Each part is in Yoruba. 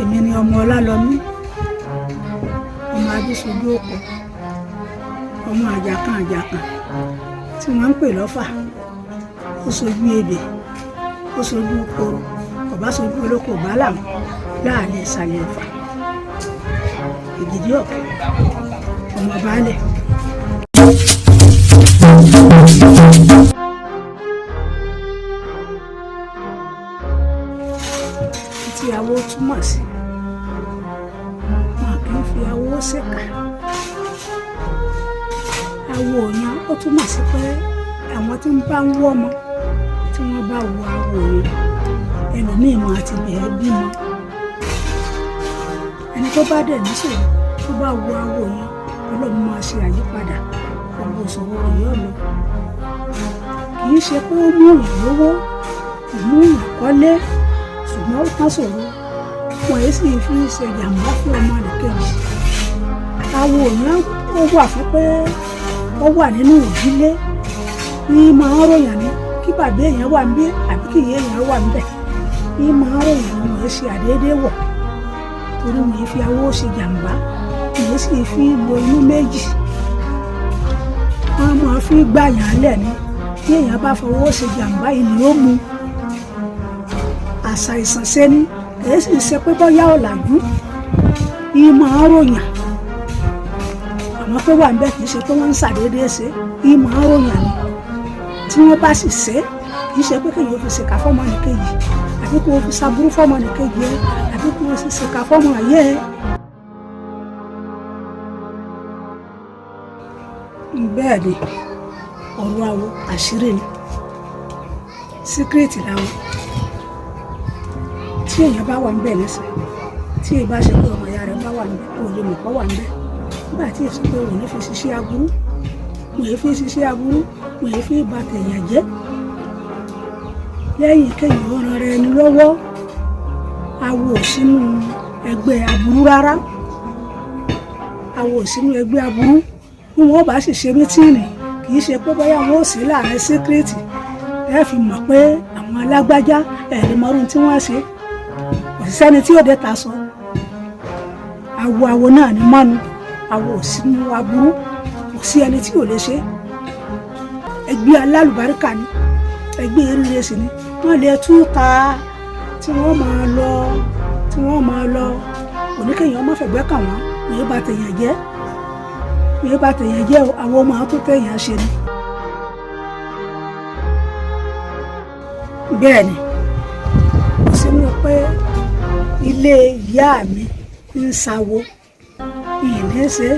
èmi ni ọmọ Ọlálọmí ọmọ Adéṣojú Òkò ọmọ àjàkàn tí wọ́n ń pè lọ́fà ó ṣojú ebè ó ṣojú koro ọba ṣojú olóko bálàmù láàrin ìsàlẹ̀ Ọ̀fà Ègìdì Ọ̀kẹ́ ọmọ baálẹ̀. tí awo túmọ̀ sí wọn kì í fi awo ṣèkà awo yẹn ó túmọ̀ sí pé àwọn tí ń bá ń wọ́ ọmọ tí wọ́n bá wo awo yẹn ẹlòmíì mọ àti bẹ̀ẹ́ bímọ ẹni tó bá dẹ̀ níṣòro tó bá wo awo yẹn Ọlọ́run máa ṣe àyípadà ọgbọ́n ìṣòro rẹ̀ yóò lọ kì í ṣe pé ó mú ìyàn lówó ìmú ìyàn kọ́lé ṣùgbọ́n ó tán ṣòro wọn èyí sì fi ṣe jàǹbá fún ọmọ nìkejì awo yẹn ó wà fún pé ó wà nínú ìdílé ní máa ń ròyìn ní kí bàbá èèyàn wà níbẹ̀ àbí kí ìyá èèyàn wà níbẹ̀ ní máa ń ròyìn ní wọ́n ṣe àdéédé wọ̀ torí wọ́n fi awo ṣe jàǹbá wọ́n sì fi lo inú méjì wọ́n máa fi gbàyàn lẹ̀ ní tí èèyàn bá fọwọ́ ṣe jàǹbá ìlú ó mu àṣà ìsànṣe ni èyí sì ṣe pé bọ́yá ọ̀làjú yìí máa ń ròyìn àwọn tó wà níbẹ̀ kì í ṣe pé wọ́n ń ṣàdédé ṣe yìí máa ń ròyìn ni tí wọ́n bá sì ṣe kì í ṣe pé kéèyàn fi ṣèkà fọ́mọ nìkejì àbí kó o fi ṣàbúrú fọ́mọ nìkejì ẹ àbí kó o sì ṣèkà fọ́mọ ayé ẹ. bẹ́ẹ̀ ni ọ̀rọ̀ awo àṣírí ni síkírètì làwọn tí èèyàn bá wà níbẹ̀ lẹ́sẹ̀ tí èèyàn bá ṣe pé ọmọ ìyá rẹ̀ bá wà níbẹ̀ kò lè mọ̀ kọ́ wà níbẹ̀ nígbà tí èso pé òun ní fi ṣiṣẹ́ aburú òun yìí fi ṣiṣẹ́ aburú òun yìí fi bà tèèyàn jẹ́ lẹ́yìn kéèyàn ó ran ẹni lọ́wọ́ awo ò sínú ẹgbẹ́ aburú rárá awo ò sínú ẹgbẹ́ aburú bí wọ́n bá sì ṣe mítìnì kì í ṣe pé bóyá wọn ò sí láàrin síkírètì ẹ fi mọ̀ pé àwọn alágbájá ẹ̀rí mọ́rún tí wọ́n ṣe kò sí sẹ́ni tí òde ta sọ awo náà ní mọ́nu awo ò sínú aburú kò sí ẹni tí ò lè ṣe ẹgbẹ́ alálùbáríkà ni ẹgbẹ́ eréle sì ni wọ́n lè tún ta tí wọ́n máa lọ oníkèèyàn ọmọ fẹ̀gbẹ́ kàn wọ́n èyí bá tèèyàn jẹ́ àwọn ọmọ tó tèèyàn ṣe ni. bẹ́ẹ̀ ni kò sínú pé ilé ìyá mi ń sáwó mi ì ní ṣe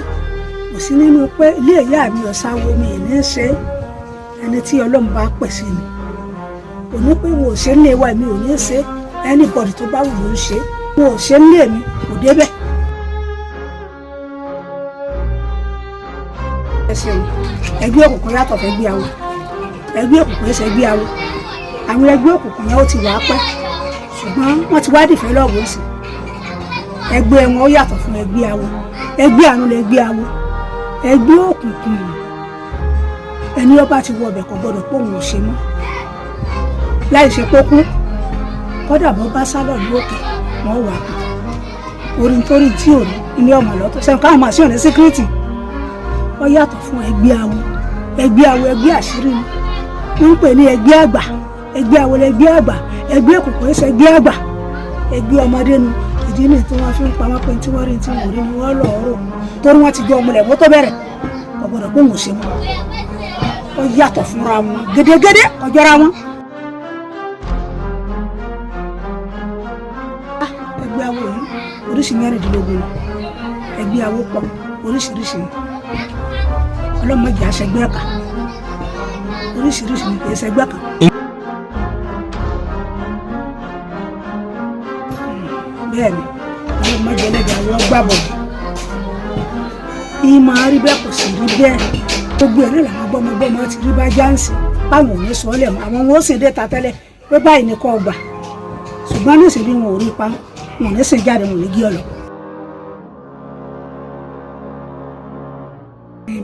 kò sí nínú pé ilé ìyá mi ò sáwó mi ì ní ṣe ẹni tí Ọlọ́run bá pẹ̀ sí ni kò ní pé wọn ò ṣe nílé wa mi ò ní ṣe anybody tó bá wù ló ń ṣe wọn ò ṣe nílé mi kò débẹ̀. ẹgbẹ́ òkùnkùn yàtọ̀ fẹ́ gbé awo ẹgbẹ́ òkùnkùn ẹsẹ̀ gbé awo àwọn ẹgbẹ́ òkùnkùn yẹn ó ti wà á pẹ́ ṣùgbọ́n wọ́n ti wá dìfẹ́ lọ́wọ́ sí ẹgbẹ́ wọn ó yàtọ̀ fún ẹgbẹ́ awo ẹgbẹ́ àánú lẹgbẹ́ awo ẹgbẹ́ òkùnkùn ẹni ọba ti wọ ọbẹ̀ kò gbọdọ̀ pé òun ò ṣe mọ́ láì ṣe pókú kọ́dà bọ́ bá sálọ̀ ní òkè wọ́n wà á orin torí tí ò ní ilé ọmọ lọ́tọ̀ sẹ́wọ̀n káwọn máa sí ọ̀nà síkírìtì wọ́n yàtọ̀ fún ẹgbẹ́ awo ẹgbẹ́ àṣírí ni wọ́n ń pè ní ẹgbẹ́ àgbà ẹgbẹ́ awo lẹgbẹ́ àgbà ẹgbẹ́ òkùnkùn ẹsẹ̀ ẹgbẹ́ àgbà ẹgbẹ́ ọmọdé nu ìdí nìyí tí wọ́n fi ń pamọ́ pé tí wọ́n rí tí wọ́n rí ni wọ́n lọ́ọ́ rò torí wọ́n ti gbé ọmọlẹ̀ mọ́tò bẹ̀rẹ̀ ọ̀gbọ̀dọ̀ pé wọ́n ṣe mọ́ wọ́n yàtọ̀ fúnra wọn gédégédé ọjọ́ra wọn. ẹgbẹ́ awo yìí oríṣi mẹ́rìndínlógún ẹgbẹ́ awo pọ̀ oríṣiríṣi ọlọ́mọdé aṣẹgbẹ́ ẹ̀ka oríṣiríṣi ní kìí ṣẹgbẹ́ kan. bẹ́ẹ̀ ni ọlọ́mọdé ẹlẹ́dàá àwọn gbàbọ̀ yìí máa rí bẹ́ẹ̀ kò sì rí bẹ́ẹ̀ gbogbo ẹ̀ náà làwọn gbọ́mọgbọ́mọ ti rí bá jáǹsì báwọn ò ní sọ ọ́ lẹ̀ mọ́ àwọn wọn ó sì dé ta tẹ́lẹ̀ pé báyìí ni kò gbà ṣùgbọ́n ní ìsìn bí wọn ò rí pa wọn ò ní sìn jáde wọn ò ní gé ọ lọ.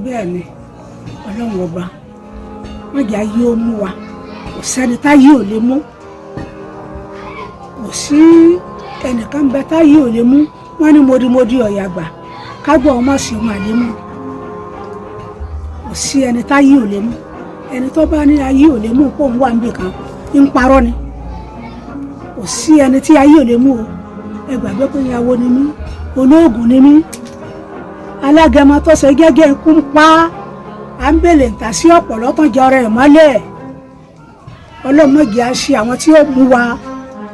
bẹ́ẹ̀ ni ọlọ́run ọba wọ́n jà yí ó mú wa kò sẹ́ni tá yí ò lè mú kò sí ẹnìkan ń bẹ táyé ò lè mú wọn ní modimodi ọ̀yàgbà kágbọ́ ọmọ sí wọn àlémú kò sí ẹni táyé ò lè mú ẹni tó bá ní ayé ò lè mú pò ń wà níbì kan ń parọ́ ni kò sí ẹni tí ayé ò lè mú o ẹ gbàgbé pé ìyàwó ni mí olóògùn ni mí alágẹmọ tó ṣe gẹ́gẹ́ ikú ń pa á ń bèlè ń tà sí ọ̀pọ̀lọ́ tán jọrọ ẹ̀ mọ́lẹ̀ ọlọ́mọdé á ṣe àwọn tí ó mú wa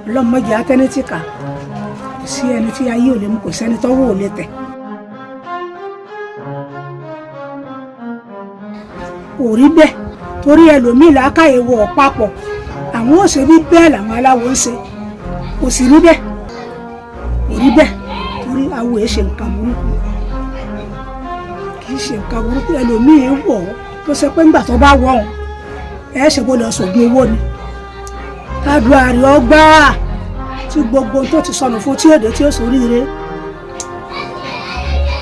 ọlọ́mọdé á tẹ́ni tìkà kò sí ẹni tí ayé ò lè mú kò sẹ́ni tọ́wọ́ ò lè tẹ̀. kò rí bẹ́ẹ̀ torí ẹlòmíì làákàyè wọ ọ̀pápọ̀ àwọn ò ṣe bí bẹ́ẹ̀ làwọn aláwo ń ṣe kò sì rí bẹ́ẹ̀ kò rí bẹ́ẹ̀ torí awo ẹ̀ ṣe nǹkan burúkú kì í ṣe nǹkan burúkú ẹlòmíì wọ̀ ọ́ tó ṣe pé ńgbà tó bá wọ̀ ọ́n ẹ̀ ṣe bó lọ sògùn owó ni tádùn àrí ọgbà tí gbogbo tó ti sọnù fún tí èdè tí ó ṣoríire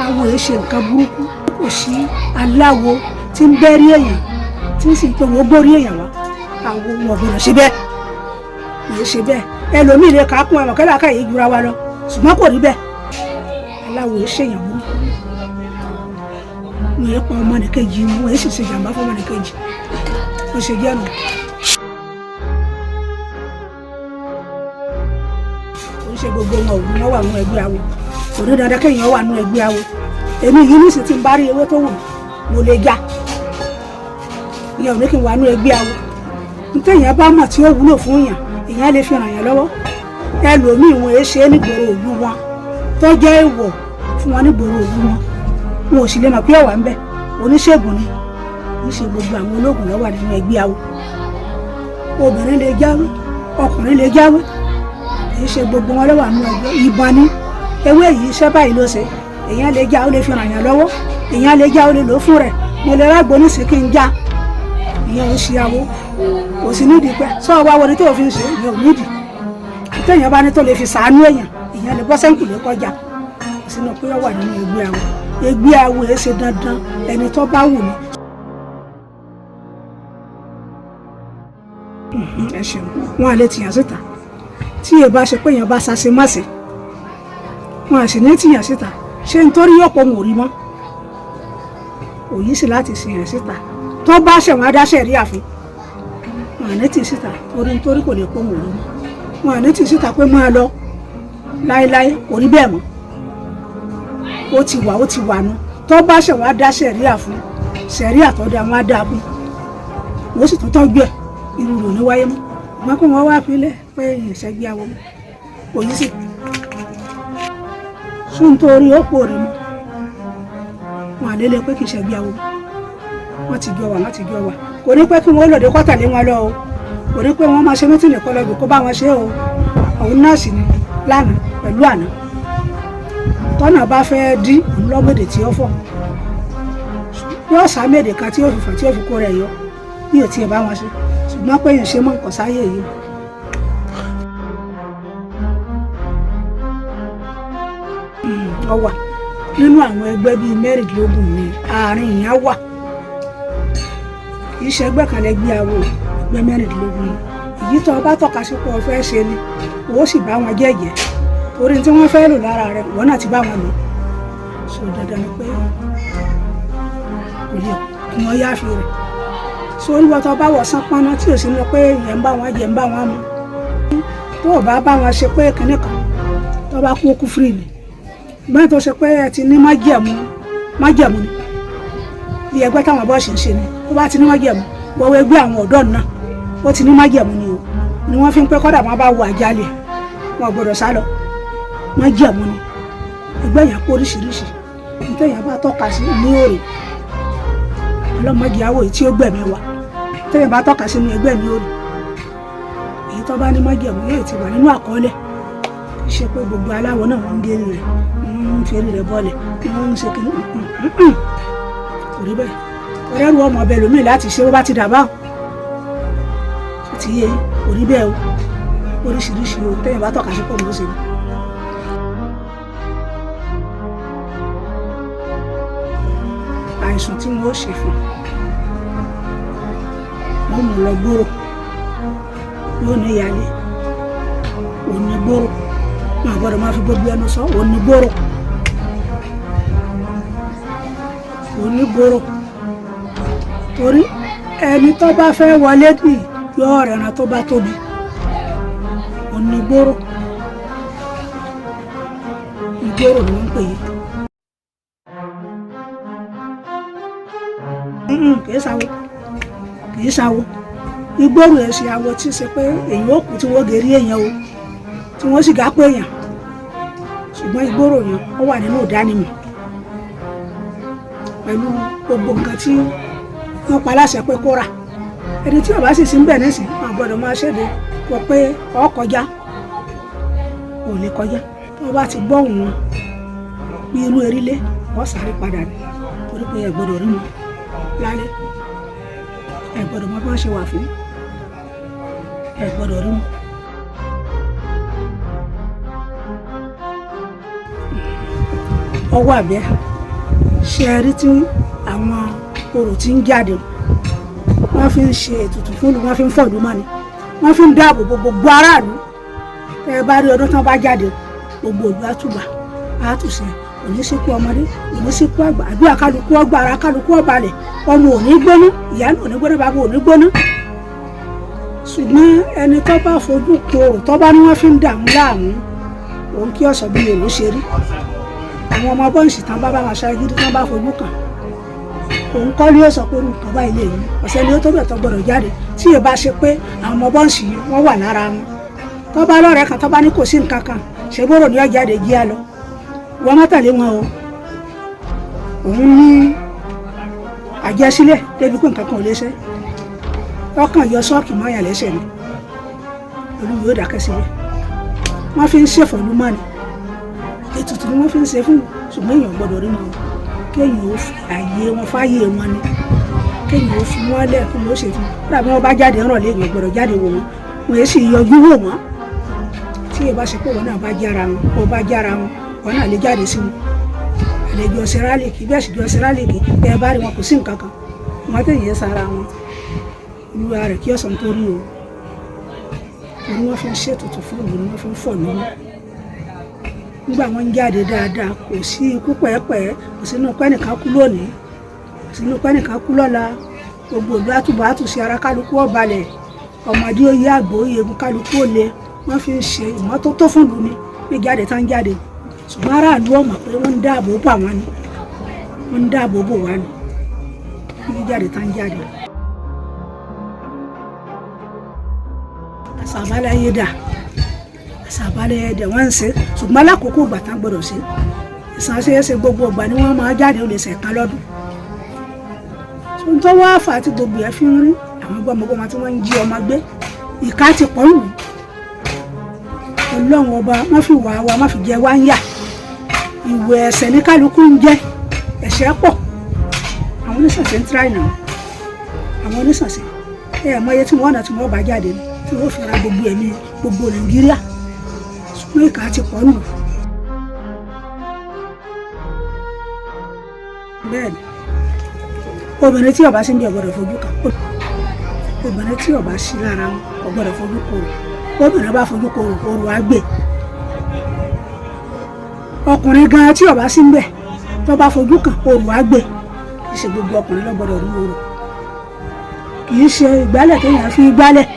awo ẹ̀ ṣe nǹkan burúkú kò sí aláwo tí ń bẹ́rí èèyàn tí ń sì pé wọ́n gbórí èèyàn wá àwọn ọmọ ọ̀gbọ̀nà ṣe bẹ́ẹ̀ kò ṣe bẹ́ẹ̀ ẹlòmíì lè kàákùn ẹ̀wọ̀n kẹ́lá káyé jura wa lọ ṣùgbọ́n kò rí bẹ́ẹ̀ aláwo ẹ̀ ṣèyàn mú wọ́n yẹ pa ọmọnìkejì wọ́n yẹ sì ṣe jàǹbá fún ọmọnìkejì ó ṣe jẹ́ nù. ó ṣe gbogbo wọn òun náà wà nínú ẹgbẹ́ awo kò ní dandan kéèyàn wà nínú ẹgbẹ́ awo èmi yìí nísìsiyìí tí ń bá rí ewé tó wù mí mo lè já ìyẹn ò ní kí n wà nínú ẹgbẹ́ awo téèyàn bá mọ̀ tí ó wúlò fún yàn èèyàn lè fi ràn yàn lọ́wọ́ ẹlòmíì wọn èé ṣe é nígboro òlu wọn tó jẹ́ èèwọ̀ fún wọn nígboro òlu wọn wọn ò sì lè mọ̀ pé ọ̀wà ń bẹ oníṣègùn ni kì í ṣe gbogbo àwọn ológun ló wà nínú ẹgbẹ́ awo obìnrin lè jáwé ọkùnrin lè jáwé kì í ṣe gbogbo wọn ló wà nínú ẹgbẹ́ ìbọn ni ewé yìí iṣẹ́ báyìí ló ṣe èèyàn lè já ó lè fi ràn yàn lọ́wọ́ èèyàn lè já ó lè lò ó fún rẹ̀ mo lè rágbó nísìnyí kí n já ìyẹn ò ṣe awo kò sí nídìí pé sọ wá wọlé tó fi ń ṣe ìyẹn ò nídìí téèyàn bá ní tó lè fi sàánú èèyàn èèyàn lè bọ́ sẹ́ńkù lè kọjá kò sínú pé ó wà nínú ẹgbẹ́ awo ẹgbẹ́ awo ẹ̀ ṣe dandan ẹni tó bá wù ní. ẹ ṣeun wọn à lè tìyàn síta tí èèyàn bá ṣe pé èèyàn bá ṣàṣe má ṣe wọn à sì ní tìyàn síta ṣé nítorí ọ̀pọ̀ wọn ò rí mọ́ òyì sì láti ṣìyàn síta tó bá ṣẹ̀wọ̀n adáṣẹ́ rí àfin wọn à ní tì síta torí nítorí kò lè pọ̀ wọn ò rí mọ́ wọn à ní tì síta pé máa lọ láéláé kò rí bẹ́ẹ̀ mọ́ ó ti wà nù tó bá ṣẹ̀wọ̀n adáṣẹ́ rí àfin ṣẹ̀rí àtọ́dá wọn á dáa fún wọ́n sì tún tọ́jú ẹ̀ irú rò ní wáyé mọ́ wọn kó wọn wá filẹ̀ pé ìṣẹ́gbé àwọn òyì sì sún torí ó pò rí mọ́ wọn àlélẹ́ pé kì í ṣẹ́gbé àwọn wọn ti jọ wà kò ní pé kí wọ́n lòdì kọ́tàlé wọn lọ o kò ní pé wọ́n máa ṣe mítìnì kọ́ lọ́dún kó bá wọn ṣe o òun náà sì ní lánàá pẹ̀lú àná tọ́nà bá fẹ́ dí lọ́gbèdè tí ó fọ̀ yóò sàmèdè kan tí ó fi fà tí ó fi kó rẹ̀ yọ bí ò tiẹ̀ bá wọn ṣe ṣùgbọ́n pé yìí ṣe mọ́ nǹkan sáyé yìí. ọ wà nínú àwọn ẹgbẹ́ bíi mẹ́rìndínlógún ní àárín ìyẹn wà kì í ṣe ẹgbẹ́ kan lẹ́gbẹ́ awo ẹgbẹ́ mẹ́rìndínlógún ní èyí tó o bá tọ́ka sí pé o fẹ́ ṣe ni o sì bá wọn jẹ́jẹ́ torí tí wọ́n fẹ́ lò lára rẹ̀ wọ́n náà ti bá wọn lò so dandan ni pé kò yẹ kí wọ́n yááfi rẹ̀ so olúwa tó bá wọ̀ sán pọ́nná tí ò sí lọ pé ìyẹn ń bá wọn jẹ ń bá wọn mu tó o bá bá wọn ṣe pé kinní kan tó bá kú kú fírì ni gbọ́n tó ṣe pé ẹ ti ní májẹ̀mú ni bí ẹgbẹ́ táwọn bọ́ọ̀ṣì ń ṣe ni tó bá ti ní májẹ̀mú wọ́wọ́ ẹgbẹ́ àwọn ọ̀dọ́ náà ó ti ní májẹ̀mú ni o ni wọ́n fi ń pẹ́ kọ́dà wọn bá wọ àjálẹ̀ wọn gbọ́dọ̀ sá lọ májẹ̀mú ni ẹgbẹ́ yẹn kó oríṣiríṣi nítorí yẹn bá tọ́ka sí ní òòrè ọlọ́mọdé àwọ̀ èyí tí ó gbẹ̀mí wa tẹ́yìn bá tọ́ka sínú ẹgbẹ́ ní òòrè èyí tó bá ní májẹ̀mú yóò ti wà nínú àkọọ́lẹ̀ ṣe pé gbogbo aláwọ̀ náà wọ́n ń gé rẹ̀ wọ́n ń fẹ́rí rẹ̀ bọ́lẹ̀ wọ́n ń ṣe kìnnì kò rí bẹ́ẹ̀ ọ̀rẹ́rù ọmọ ọbẹ̀ lómi láti ṣe bó bá ti dàbá ó ti yé kò rí bẹ́ẹ̀ o oríṣiríṣi o tẹ́yìn bá tọ́ka sí pọ̀ mọ́ sí i. àìsàn tí wọ́n ṣe fún wọ́n mú lọ gbòòrò yóò ní ìyálé òní gbòòrò wọn gbọ́dọ̀ máa fi gbogbo ẹnu sọ onígbòrò torí ẹni tó bá fẹ́ wọlé dì yọ ọ̀rẹ́ ẹran tó bá tóbi onígbòrò ìgbòrò ló ń pè é kìí sáwó ìgbòrò ẹ̀ ṣe àwọ̀ tí ṣe pé èyàn ó kú tí wọ́n gèrí èèyàn o tí wọ́n sì gápé èèyàn ṣùgbọ́n ìgbòrò yẹn ó wà nínú ìdánimọ̀ pẹ̀lú gbogbo nǹkan tí wọ́n pa láṣẹ pé kó rà ẹni tí ó bá sì sí ń bẹ̀ nísìn máa gbọ́dọ̀ máa ṣèdè pọ pé ọ kọjá ò lè kọjá tó bá ti gbọ́ òun bí inú erílé ọ sáré padà ní torí pé ẹ gbọ́dọ̀ rí wọn lálẹ́ ẹ gbọ́dọ̀ mọ bí wọ́n ṣe wà fún ẹ gbọ́dọ̀ rí wọn. ọwọ́ àbẹ́ ṣe é rí tí àwọn orò tí ń jáde wọ́n fi ń ṣe ètùtù fún ìlú wọ́n fi ń fọ̀lú mọ́ni wọ́n fi ń dáàbò bo gbogbo aráàlú tẹ́ ẹ bá rí ọdún tán bá jáde gbogbo ìlú àtúbà àtúnṣe òní síkú ọmọdé òní síkú àgbà àdúrà kálukú ọgbà ara kálukú ọbalẹ̀ ọmọ òní gbóná ìyá náà òní gbóná bàbá òní gbóná ṣùgbọ́n ẹni tó bá fojú korò tó bá ní wọ́n fi ń dààmú láàmú òun kí ọ̀sọ̀ bí èrò ṣe rí àwọn ọmọ bọ́ǹsì tán bá bá wọn ṣáájú tán bá fojú kàn òun kọ́ ní ọ̀sọ̀ pé nǹkan bá ilé yìí ọ̀sẹ̀ ni ó tó bẹ̀ tó gbọ́dọ̀ jáde tí yóò bá ṣe pé àwọn ọmọ bọ́ǹsì yìí wọ́n wà lára wọn tó bá lọ́rẹ̀ẹ́ kan tó bá ní kò sí nǹkan kan ṣe bóró ni ó jáde jí á lọ wọ́n má tẹ̀lé wọn o òun ní àjẹsílẹ̀ débi pé nǹkan kan ò lè ṣe ọkàn yọ sọ́ọ̀kì mọ́yàn lẹ́sẹ̀ ni olúwo yóò dákẹ́ síbẹ̀ wọ́n fi ń ṣèfọ̀lú mọ́ni ètùtù ni wọ́n fi ń ṣe fún ṣùgbọ́n èèyàn gbọ́dọ̀ rí wọn kéèyàn ó fi àyè wọn fáyè wọn ni kéèyàn ó fi wọn lẹ̀ kí wọ́n ṣe fún wọn bí wọ́n bá jáde ràn lé èèyàn gbọ́dọ̀ jáde wò wọn wọn yẹn sì yọjú wò wọn tí ẹ bá ṣe pé wọn náà bá jára wọn wọn náà lè jáde sí wọn àlejò ọ̀sẹ̀rálìkì bẹ́ẹ̀ sì jọ ọ̀sẹ̀rálìkì ẹ bá rí wọn kò sí nǹkan kan wọn tẹ̀yẹ sára wọn olúwa rẹ̀ kí ọ̀sán tó rí o torí wọ́n fi ń ṣètùtù fún ìlú ni wọ́n fi ń fọ̀ lọ́wọ́ nígbà wọn ń jáde dáadáa kò sí ikú pẹ́ẹ́pẹ́ẹ́ kò sínú pẹ́nìkan kú lónìí kò sínú pẹ́nìkan kú lọ́la gbogbo ìlú àtúbọ̀ àtúnṣe ara kálukú ọ̀balẹ̀ ọmọdé ó yé àgbò ó yegun kálukú ó le wọ́n fi ń ṣe ìmọ́tótó fún ìlú ni bí jáde tá ń jáde ṣùgbọ́n aráàlú ọ̀mọ̀ pé wọ́n ń dáàbò bò àwọn ni wọ́n ń dáàbò bò wá ni bí jáde tá ń jáde. àṣàbálẹ̀ ayé dà àṣàbálẹ̀ ẹ̀dẹ̀ wọ́n ń ṣe ṣùgbọ́n lákòókò ìgbà tán gbọ́dọ̀ ṣe ìsànṣeéṣe gbogbo ìgbà ni wọ́n máa jáde ó lè ṣẹ̀kan lọ́dún tó wá fà á tí gbogbo ẹ̀ fi ń rí àwọn gbọmọgbọmọ tí wọ́n ń jí ọmọ gbé ìka ti pọ̀ nù ọlọ́run ọba wọ́n fi wà wá wọ́n fi jẹ wá ń yà ìwẹ̀ ẹ̀ṣẹ̀ ní kálukú ń jẹ ẹ̀ṣẹ̀ pọ̀ àwọn oníṣàṣẹ ń tíráì náà àwọn oníṣàṣẹ mọye tí wọ́n náà tí wọ́n bá jáde tí wọ́n fi ra gbogbo ẹ̀mí gbogbo nàìjíríà ṣùgbọ́n ìka ti pọ̀ nù. bẹ́ẹ̀ni obìnrin tí ó bá sí ń bí ọ̀gbọ́dọ̀ fojú kàn obìnrin tí ó bá sí lára wọn ọ̀gbọ́dọ̀ fojú kòrò obìnrin bá fojú kòrò òru àgbè ọkùnrin gan tí ó bá sí ń bẹ̀ tó bá fojú kàn òru àgbè kì í ṣe gbogbo ọkùnrin ló gbọ́dọ̀ rí òru kì í ṣe ìgbálẹ̀ téèyàn fi gbálẹ̀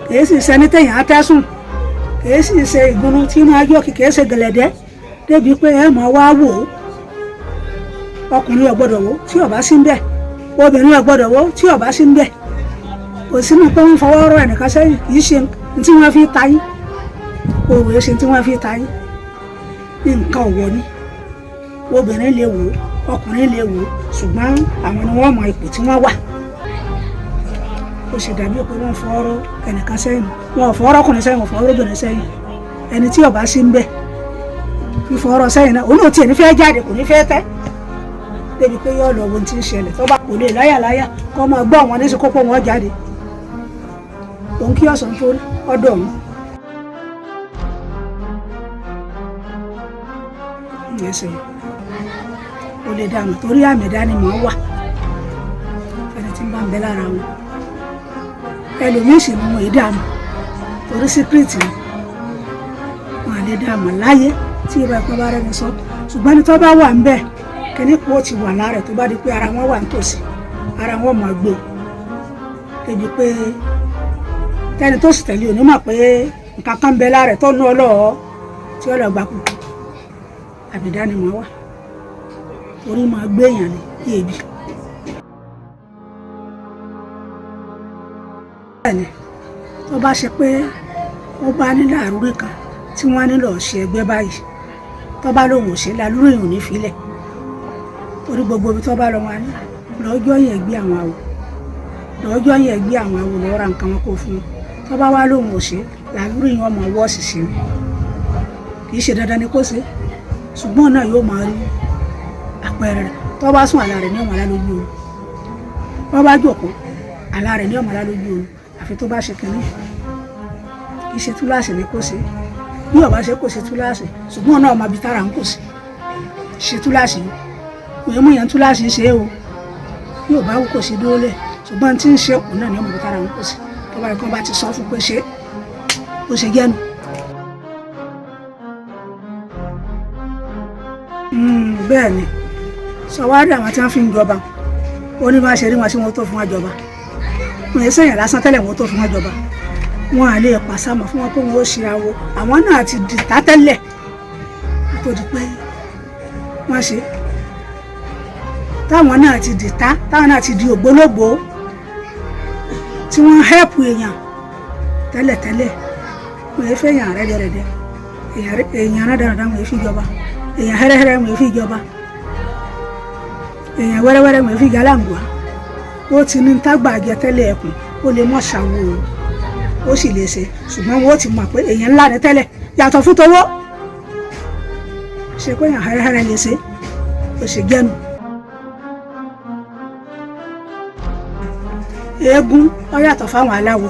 kì í sì ṣẹni téèyàn á tẹ́sùn kì í sì ṣe ìgbónú tí máa yọ kì í ṣe gẹ̀lẹ̀dẹ́ débi pé ẹ máa wá wò ó ọkùnrin ò gbọ́dọ̀ wò tí ó bá sí ń bẹ̀ obìnrin ò gbọ́dọ̀ wò tí ó bá sí ń bẹ̀ kò sínú pé wọ́n fọwọ́ rọ ẹnìkan sẹ́yìn kì í ṣe tí wọ́n fi ta yín òwò ṣe tí wọ́n fi ta yín ní nǹkan ọ̀wọ́ ni obìnrin lè wò ọkùnrin lè wò ṣùgbọ́n àwọn ni wọ́n mọ ipò tí wọ́n wà ó ṣe dàbí pé wọ́n fọwọ́ rọ ẹnìkan sẹ́yìn wọn ò fọwọ́ rọkùnrin sẹ́yìn wọn fọwọ́ rọ obìnrin sẹ́yìn ẹni tí ó bá sí ń bẹ̀ fífọwọ́ rọ sẹ́yìn náà òun ò tiẹ̀ ní fẹ́ jáde kò ní fẹ́ tẹ́ débi pé yóò lọ ohun tí ń ṣẹlẹ̀ tó bá kò lè láyàláyà kó máa gbọ́ wọn níṣẹ́ kókó wọn jáde òun kí ọ̀sán tó ọ̀dọ̀ òun. ẹsẹ̀ o lè dànù torí àmì ìdánimọ̀ wà ẹni tí ń bá ń bẹ lára wọn ẹlòmíín sì mú ìdààmú torí síkírìtì wọn à lè dá àmọ́ láyé tí ìbá ẹ̀kọ́ bá rẹ́ni sọ ṣùgbọ́n ní tó bá wà ń bẹ̀ kíní kó ti wà lára ẹ̀ tó bá di pé ara wọn wà nítòsí ara wọn máa gbé débi pé tẹ́ni tó sì tẹ̀lé onímọ̀ pé nǹkan kan bẹ lára ẹ̀ tó nú ọlọ́ọ̀ tí ọlọ́ọ̀ kúkú àbídánimọ̀ wà orí máa gbé èèyàn ní èébì. bẹ́ẹ̀ni tó bá ṣe pé ó bá nílò àrúrí kan tí wọ́n nílò ṣe ẹgbẹ́ báyìí tó bá lóun ò ṣe lálúrò èèyàn ní filẹ̀ torí gbogbo ibi tó bá lọ wọn ní lọ́jọ́ yẹn gbé àwọn àwò lọ́jọ́ yẹn gbé àwọn àwò lọ́ọ́ ra nǹkan wọn kó fún wọn tó bá wá lóun ò ṣe lálúrò èèyàn ọmọ ọwọ́ ṣìṣe kì í ṣe dandan ni kó ṣe ṣùgbọ́n náà yóò máa rí àpẹẹrẹ rẹ̀ tó bá sùn àlá rẹ̀ ní ọmọ alálójú oorun tó bá jókòó àlá rẹ̀ ní ọmọ alálójú oorun àfi tó bá ṣe kínní kì í ṣe túláàsì ni kó ṣe bí ọba ṣe kò ṣe túláàsì ṣùgbọ́n náà ọmọ ibi tára ń kò sí ṣe túláàsì òye mú yẹn túláàsì ṣe é o bí ọba wù kò sí dóólẹ̀ ṣùgbọ́n tí ń ṣe òun náà ní ọmọ ibi tára ń kò sí tó bá yẹ kó bá ti sọ fún pé ṣe ó ṣe jẹ́nu. bẹ́ẹ̀ ni sọwárí àwọn tí wọ́n fi ń jọba ó ní bá ṣe rí wọn sí wọn tó fún wọn jọba wọn yẹ sẹ́yìn lásán tẹ́lẹ̀ wọn tó fún wọn jọba wọn à lè pàṣàmọ̀ fún wọn pé wọn ó ṣe àwo àwọn náà ti dìtà tẹ́lẹ̀ tó di pé wọ́n ṣe táwọn náà ti dìtà táwọn náà ti di ògbólógbò tí wọ́n hẹ́pù èèyàn tẹ́lẹ̀tẹ́lẹ̀ wọn yẹ fẹ́ èèyàn rẹ́dẹ̀rẹ́dẹ́ èèyàn rẹ́dẹ̀rẹ́dẹ́ wọn yẹ fi jọba èèyàn hẹ́rẹ́hẹ́rẹ́ wọn yẹ fi jọba èèyàn wẹ́rẹ́wẹ́rẹ́ wọn yẹ fi galangua ó ti ní tágbà jẹ tẹ́lẹ̀ ẹkùn ó lè mọ̀ ṣàwò ó sì lè ṣe ṣùgbọ́n wọn ó ti mọ̀ pé èèyàn ńlá ní tẹ́lẹ̀ yàtọ̀ fún towó ṣe pé èèyàn hẹ́rẹ́hẹ́rẹ́ lè ṣe ó ṣe gẹ́nu. eégún ó yàtọ̀ fáwọn aláwo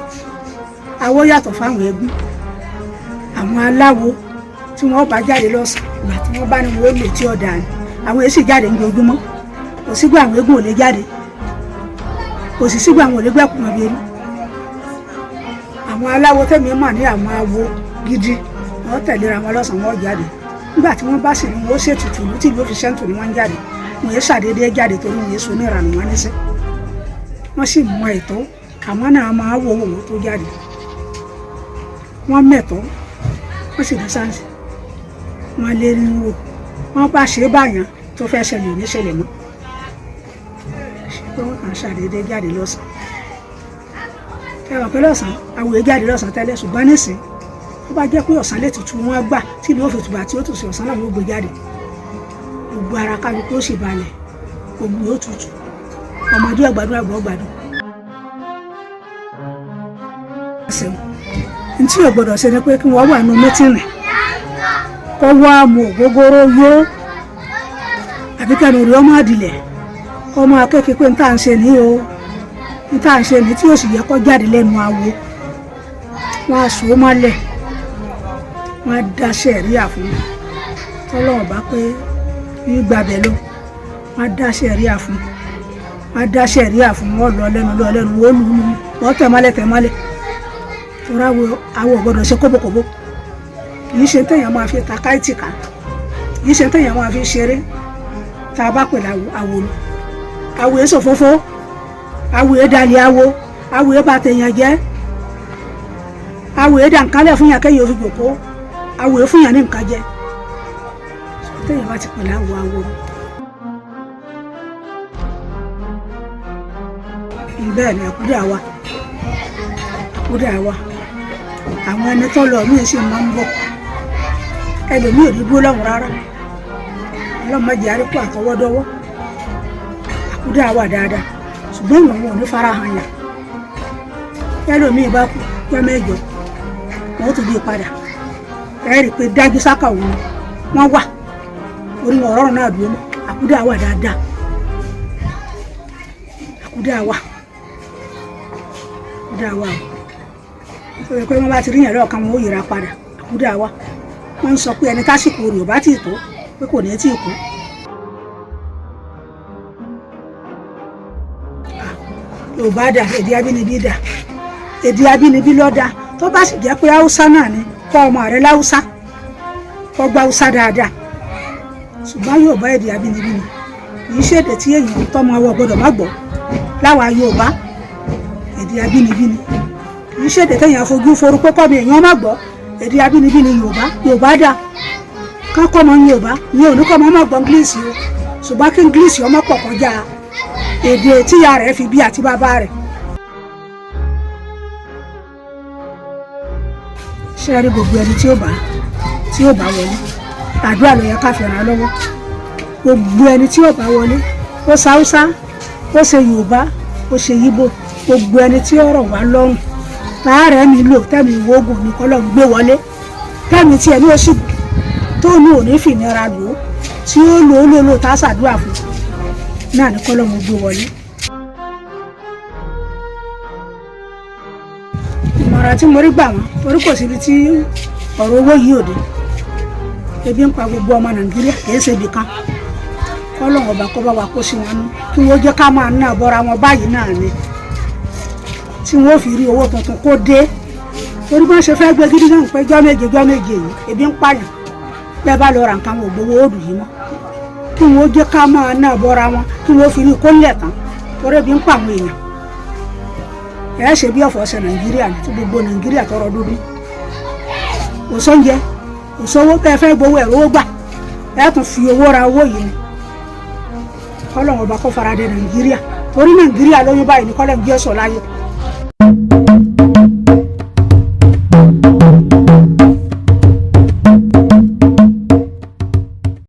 awo yàtọ̀ fáwọn eégún àwọn aláwo tí wọ́n bá jáde lọ́sàn-án ìgbà tí wọ́n bá ní wọ́n lè tí ọ̀dà ni àwọn èsì jáde ní ojúmọ́ kò sígbà àwọn eégún ò lè jáde kò sì sígbà àwọn ò lè gbẹ̀kùn ọ̀bẹ rí àwọn aláwo tẹ̀mí mà ní àwọn awo gidi wọ́n tẹ̀léra wọn lọ́sàn-án wọ́n jáde nígbà tí wọ́n bá sì ní wọ́n ṣètùtù ní tí ìlú fi ṣẹ́ǹtù ni wọ́n ń jáde wọ́n yé ṣàdédé jáde torí wọ́n yé so ní ìranù wọn níṣẹ́ wọ́n sì mọ ètò àwọn náà máa wo òwò tó jáde wọ́n mẹ̀tọ́ wọ́n sì ní sáǹsì wọ́n lé ní wò wọ́n bá ṣe é báyàn tó fẹ́ ṣẹlẹ̀ ní ṣẹlẹ̀ mọ́ ṣé pé wọ́n kàn ṣàdédé jáde lọ́sàn-án ẹ̀wọ̀n pé lọ́sàn-án àwòrán jáde lọ́sàn-án tẹ́lẹ̀ ṣùgbọ́n nísìn tó bá jẹ́ pé ọ̀sán lè tutù wọn gbà tí ìlú òfin tùbà tí ó tùsí ọ̀sán náà ló gbé jáde gbogbo ara kálukú ó sì balẹ̀ ògùn yóò tutù ọmọdé ọgbàdún àgbà ọgbàdún. ntí ò gbọdọ̀ ṣe ni pé kí wọ́n wà nù mítìnì kọ́ wá mú ògógóró yó àbí kẹ́nu rí ọmọ àdìlẹ̀ kọ́ máa kékeré pé nta ń ṣe ní o nta ń ṣe ní tí yóò sì yẹ kó jáde lẹ́nu awo wọ́n á so mọ́lẹ̀ wọ́n á dá sẹ̀ríà fún un tọ́lọ́wọ́n bá pé gbàbẹ̀ lọ wọ́n á dá sẹ̀ríà fún un wọ́n á dá sẹ̀ríà fún un wọ́n lọ lẹ́nu wọ́n lù ú wọ́n tẹ̀ mọ́lẹ̀ torí àwọ̀ gbọ́dọ̀ ṣe kóbókóbó kì í ṣe téèyàn máa fi ta káìtì ká kì í ṣe téèyàn máa fi ṣeré tá a bá pè láwo ni àwò èso fófó àwò èdàlẹ̀ àwò èbà téèyàn jẹ́ àwò èdà nǹkan lẹ̀ fún yàn kéèyàn fi jòkó àwò èfún yàn ní nǹkan jẹ téèyàn bá ti pè láwo ni bẹ́ẹ̀ ni àkúdà wa àwọn ẹni tó lọ míì sì máa ń bọ̀ ẹlòmíì ò ní dúró lọ́hùn rárá ọlọ́mọdé àríkù àtọwọ́dọ́wọ́ àkúdà wà dáadáa ṣùgbọ́n ìwọ̀n wọn ò ní fara hàn yàn ẹlòmíì bá kú pẹ́ mẹ́jọ wọ́n tún bí padà ẹ rí i pé dájú sákà òun wọ́n wà orí wọn ọ̀rọ̀ náà dúró mọ́ àkúdà wà dáadáa àkúdà wà pé wọ́n bá ti rí yàn lọ́ọ̀kan wọn ó yẹra padà àkúdà wa wọ́n ń sọ pé ẹni tásìkò rẹ̀ ò bá tì tó pé kò ní tì kú. Yorùbá dà èdè abínibí dà èdè abínibí ló dà tó bá sì jẹ́ pé haúsá náà ni kọ́ ọmọ rẹ̀ láwùsá kó gba Haúsá dáadáa ṣùgbọ́n Yorùbá èdè abínibí ni kì í ṣèdè tí èèyàn tọ́mọ ọwọ́ gbọ́dọ̀ má gbọ́ láwa Yorùbá èdè abínibí ni kì í ṣèdè téèyàn fojú forúkọ kọ́ mi èèyàn má gbọ́ èdè abínibí ni Yorùbá dà ká kọ́ ọmọ Yorùbá ní oníkọ́ ọmọ má gbọ́ English o ṣùgbọ́n kí English ọmọ pọ̀ kọjá èdè tíya rẹ̀ fi bí àti bàbá rẹ̀. ṣé ẹ rí gbogbo ẹni tí ó bá wọlé àdúrà ló yẹ ká fi ràn lọ́wọ́ gbogbo ẹni tí ó bá wọlé ó ṣe Haúsá ó ṣe Yorùbá ó ṣe Yíbò gbogbo ẹni tí ó rọ̀ wá lọ́rùn táàrẹ̀ mi lò tẹ́mi ìwógùn ní kọ́lọ́ gbé wọlé tẹ́mi tí ẹni ó sì tó ní òní fìnira lò ó tí ó lò tá a ṣàdúrà fún náà ní kọ́lọ́ mo gbé wọlé. ìmọ̀ràn tí mo rí gbà wọ́n torí kò síbi tí ọ̀rọ̀ owó yìí ò dé ebi ń pa gbogbo ọmọ Nàìjíríà kì í ṣe ibì kan kọ́lọ́ ọba kọ́ bá wa kó sí wọn nú kí wọ́n jẹ́ ká máa ná bọ́ra wọn báyìí náà ni tí wọ́n fi rí owó tuntun kó dé torí bá ń ṣe fẹ́ gbé gidi náà pé jọ́ méje yìí ebi ń pààyàn bẹ́ẹ̀ bá lọ ra nǹkan wọn ò gbowó òdù yìí mọ́ kí wọ́n jẹ́ ká máa ná bọ́ra wọn kí wọ́n fi rí kó lẹ̀ tán torí ebi ń pa àwọn èèyàn ẹ̀ ṣe bí ọ̀fọ̀ ṣe Nàìjíríà ní tí gbogbo Nàìjíríà tọrọ dúdú kò sóúnjẹ kò sówó tẹ́ fẹ́ gbowó ẹ̀rọ owó gbà ẹ̀ tún fi owó ra owó yìí ni kọ́lọ́run ọba kó faradé Nàìjíríà torí Nàìjíríà lóyún báyìí ní kọ́lọ́run jẹ́ sọ̀ láyé